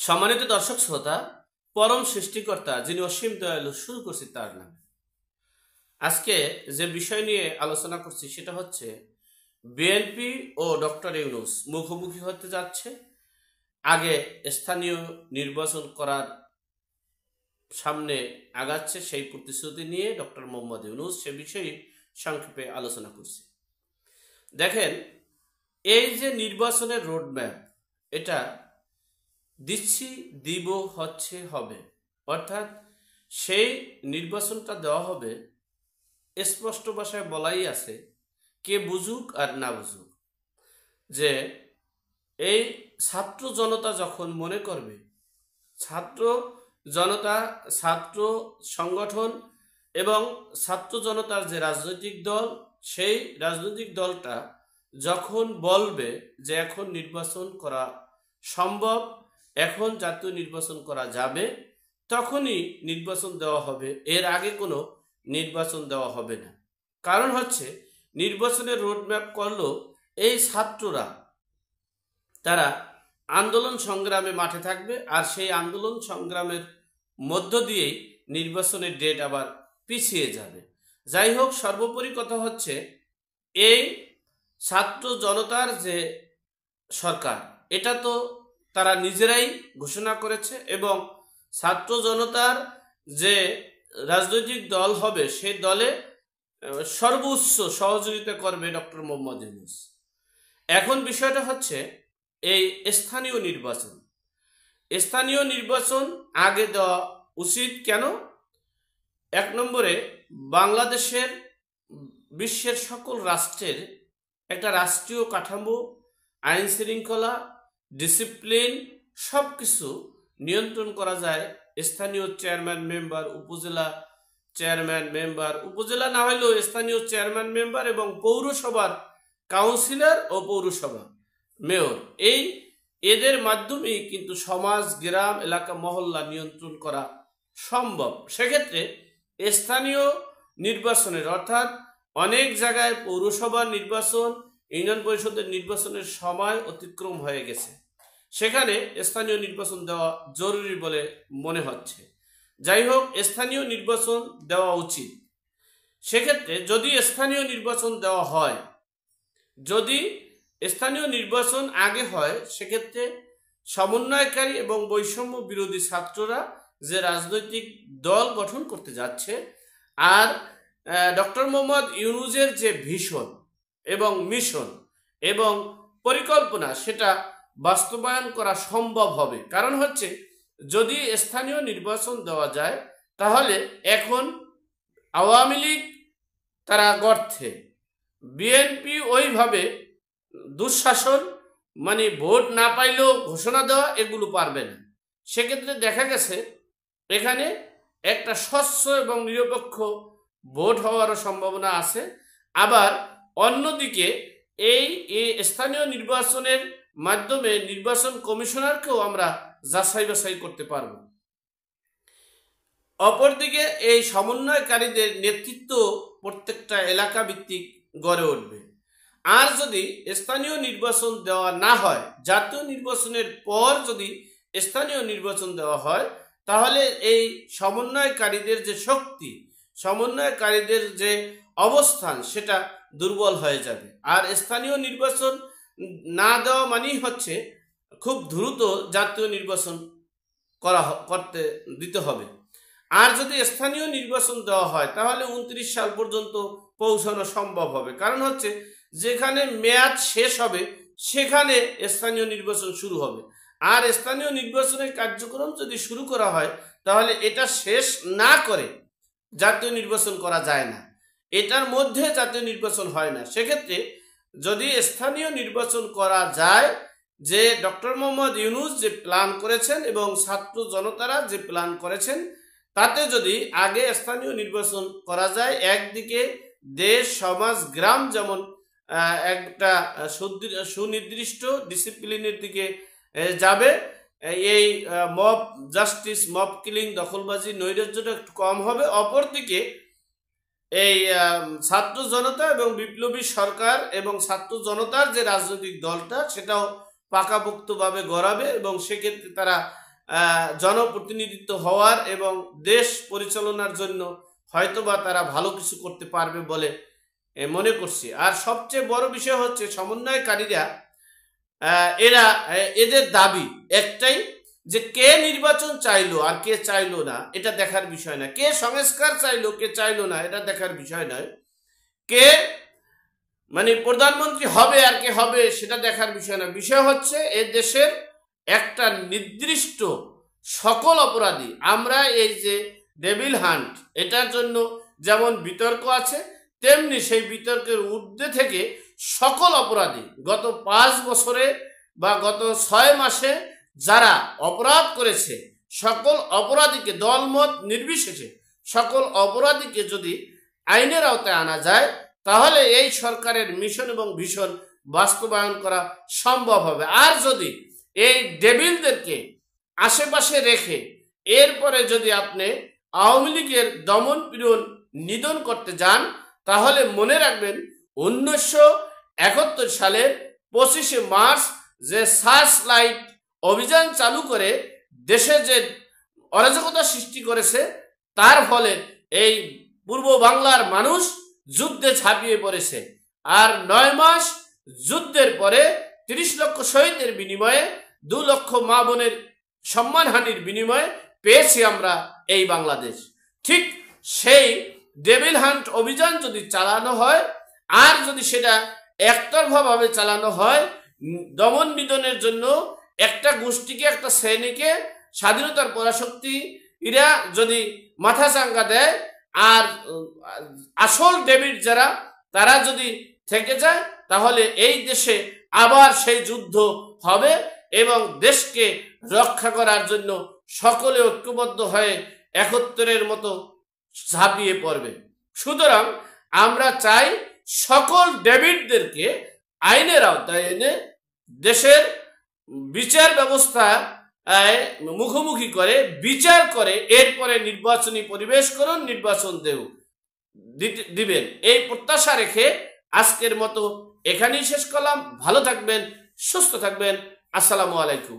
সম্মানিত দর্শক শ্রোতা, পরম সৃষ্টিকর্তা যিনি অসীম দয়ালু, শুরু করছি তার নামে। আজকে যে বিষয় নিয়ে আলোচনা করছি সেটা হচ্ছে বিএনপি ও ডক্টর ইউনূস মুখোমুখি হতে যাচ্ছে। আগে স্থানীয় নির্বাচন করার সামনে আগাচ্ছে, সেই প্রতিশ্রুতি নিয়ে ডক্টর মোহাম্মদ ইউনূস সে বিষয়ে সংক্ষেপে আলোচনা করছি। দেখেন, এই যে নির্বাচনের রোডম্যাপ, এটা দিচ্ছি, দিব, হচ্ছে, হবে, অর্থাৎ সেই নির্বাচনটা দেওয়া হবে। স্পষ্ট ভাষায় বলাই আছে, কে বুঝুক আর না বুঝুক, যে এই ছাত্র জনতা যখন মনে করবে, ছাত্র জনতা, ছাত্র সংগঠন এবং ছাত্র জনতার যে রাজনৈতিক দল, সেই রাজনৈতিক দলটা যখন বলবে যে এখন নির্বাচন করা সম্ভব, এখন জাতীয় নির্বাচন করা যাবে, তখনই নির্বাচন দেওয়া হবে। এর আগে কোনো নির্বাচন দেওয়া হবে না। কারণ হচ্ছে, নির্বাচনের রোডম্যাপ করলো এই ছাত্ররা, তারা আন্দোলন সংগ্রামে মাঠে থাকবে, আর সেই আন্দোলন সংগ্রামের মধ্য দিয়েই নির্বাচনের ডেট আবার পিছিয়ে যাবে। যাই হোক, সর্বোপরি কথা হচ্ছে, এই ছাত্র জনতার যে সরকার, এটা তো তারা নিজেরাই ঘোষণা করেছে, এবং ছাত্র জনতার যে রাজনৈতিক দল হবে, সেই দলে সর্বোচ্চ সহযোগিতা করবে ডক্টর মোহাম্মদ ইউনূস। এখন বিষয়টা হচ্ছে এই স্থানীয় নির্বাচন। স্থানীয় নির্বাচন আগে দেওয়া উচিত কেন? এক নম্বরে, বাংলাদেশের বিশ্বের সকল রাষ্ট্রের একটা রাষ্ট্রীয় কাঠামো, আইন শৃঙ্খলা, ডিসিপ্লিন সব কিছু নিয়ন্ত্রণ করা যায় স্থানীয় চেয়ারম্যান মেম্বার, উপজেলা চেয়ারম্যান মেম্বার, উপজেলা না হলেও স্থানীয় চেয়ারম্যান মেম্বার এবং পৌরসভার কাউন্সিলর ও পৌরসভা মেয়র, এদের মাধ্যমেই কিন্তু সমাজ, গ্রাম, এলাকা, মহল্লা নিয়ন্ত্রণ করা সম্ভব। সেক্ষেত্রে স্থানীয় নির্বাচনের, অর্থাৎ অনেক জায়গায় পৌরসভার নির্বাচন, ইউনিয়ন পরিষদের নির্বাচনের সময় অতিক্রম হয়ে গেছে, সেখানে স্থানীয় নির্বাচন দেওয়া জরুরি বলে মনে হচ্ছে। যাই হোক, স্থানীয় নির্বাচন দেওয়া উচিত। সেক্ষেত্রে যদি স্থানীয় নির্বাচন দেওয়া হয়, যদি স্থানীয় নির্বাচন আগে হয়, সেক্ষেত্রে সমন্বয়কারী এবং বৈষম্য বিরোধী ছাত্ররা যে রাজনৈতিক দল গঠন করতে যাচ্ছে, আর ডক্টর মোহাম্মদ ইউনূসের যে ভিশন এবং মিশন এবং পরিকল্পনা, সেটা বাস্তবায়ন করা সম্ভব হবে। কারণ হচ্ছে, যদি স্থানীয় নির্বাচন দেওয়া যায়, তাহলে এখন আওয়ামী লীগ তারা গর্তে, বিএনপি ওইভাবে দুঃশাসন, মানে ভোট না পাইলেও ঘোষণা দেওয়া, এগুলো পারবে না। সেক্ষেত্রে দেখা গেছে এখানে একটা স্বচ্ছ এবং নিরপেক্ষ ভোট হওয়ারও সম্ভাবনা আছে। আবার অন্যদিকে এই স্থানীয় নির্বাচনের মাধ্যমে নির্বাচন কমিশনারকেও আমরা যাচাই বাছাই করতে পারব। অপরদিকে এই সমন্বয়কারীদের নেতৃত্ব প্রত্যেকটা এলাকা ভিত্তিক গড়ে উঠবে। আর যদি স্থানীয় নির্বাচন দেওয়া না হয়, জাতীয় নির্বাচনের পর যদি স্থানীয় নির্বাচন দেওয়া হয়, তাহলে এই সমন্বয়কারীদের যে শক্তি, সমন্বয়কারীদের যে অবস্থান, সেটা দুর্বল হয়ে যাবে। আর স্থানীয় নির্বাচন না দেওয়া মানেই হচ্ছে খুব দ্রুত জাতীয় নির্বাচন করতে দিতে হবে। আর যদি স্থানীয় নির্বাচন দেওয়া হয়, তাহলে 29 সাল পর্যন্ত পৌঁছানো সম্ভব হবে। কারণ হচ্ছে, যেখানে মেয়াদ শেষ হবে, সেখানে স্থানীয় নির্বাচন শুরু হবে। আর স্থানীয় নির্বাচনের কার্যক্রম যদি শুরু করা হয়, তাহলে এটা শেষ না করে জাতীয় নির্বাচন করা যায় না, এটার মধ্যে জাতীয় নির্বাচন হয় না। সেক্ষেত্রে যদি স্থানীয় নির্বাচন করা যায়, যে ডক্টর মোহাম্মদ ইউনূস যে প্ল্যান করেছেন এবং ছাত্র জনতারা যে প্ল্যান করেছেন, তাতে যদি আগে স্থানীয় নির্বাচন করা যায়, একদিকে দেশ, সমাজ, গ্রাম যেমন একটা সুনির্দিষ্ট ডিসিপ্লিনের দিকে যাবে, এই মব জাস্টিস, মব কিলিং, দখলবাজি, নৈরাজ্যটা একটু কম হবে। অপরদিকে এই ছাত্র জনতা এবং বিপ্লবী সরকার এবং ছাত্র জনতার যে রাজনৈতিক দলটা, সেটাও পাকাপোক্তভাবে গড়াবে এবং সেক্ষেত্রে তারা জনপ্রতিনিধিত্ব হওয়ার এবং দেশ পরিচালনার জন্য হয়তোবা তারা ভালো কিছু করতে পারবে বলে মনে করছি। আর সবচেয়ে বড় বিষয় হচ্ছে সমন্বয়কারীরা এদের দাবি একটাই যে কে নির্বাচন চাইলো আর কে চাইলো না এটা দেখার বিষয় না, কে সংস্কার চাইলো কে চাইলো না এটা দেখার বিষয় নয়, কে মানে প্রধানমন্ত্রী হবে আর কে হবে সেটা দেখার বিষয় না। বিষয় হচ্ছে এ দেশের একটা নির্দিষ্ট সকল অপরাধী, আমরা এই যে ডেভিল হান্ট এটার জন্য যেমন বিতর্ক আছে, তেমনি সেই বিতর্কের ঊর্ধ্বে থেকে সকল অপরাধী গত 5 বছরে বা গত 6 মাসে যারা অপরাধ করেছে সকল অপরাধীকে দলমত নির্বিশেষে সকল অপরাধীকে যদি আইনের আওতায় আনা যায় তাহলে এই সরকারের মিশন এবং ভিশন বাস্তবায়ন করা সম্ভব হবে। আর যদি এই ডেভিলদেরকে আশেপাশে রেখে এরপরে যদি আপনি আওয়ামী লীগের দমন পীড়ন নিধন করতে যান তাহলে মনে রাখবেন 1971 সালের 25শে মার্চ যে সার্চ লাইট অভিযান চালু করে দেশে যে অরাজকতা সৃষ্টি করেছে তার ফলে এই পূর্ব বাংলার মানুষ যুদ্ধে ঝাঁপিয়ে পড়েছে। আর 9 মাস যুদ্ধের পরে 30 লক্ষ শহীদের বিনিময়ে 2 লক্ষ মা বোনের সম্মানহানির বিনিময়ে পেয়েছি আমরা এই বাংলাদেশ। ঠিক সেই ডেভিল হান্ট অভিযান যদি চালানো হয় আর যদি সেটা একতরফাভাবে চালানো হয়, দমন নিধনের জন্য একটা গোষ্ঠীকে একটা শ্রেণীকে স্বাধীনতার পরাশক্তি এরা যদি মাথা চাঙ্গা দেয় আর আসল ডেভিড যারা তারা যদি থেকে যায় তাহলে এই দেশে আবার সেই যুদ্ধ হবে এবং দেশকে রক্ষা করার জন্য সকলে ঐক্যবদ্ধ হয়ে 71-এর মতো ঝাঁপিয়ে পড়বে। সুতরাং আমরা চাই সকল ডেভিডদেরকে আইনের আওতায় এনে দেশের বিচার ব্যবস্থা মুখোমুখি করে বিচার করে এরপরে নির্বাচনী পরিবেশ করুন, নির্বাচন দিবেন এই প্রত্যাশা রেখে আজকের মতো এখানেই শেষ করলাম। ভালো থাকবেন, সুস্থ থাকবেন। আসসালামু আলাইকুম।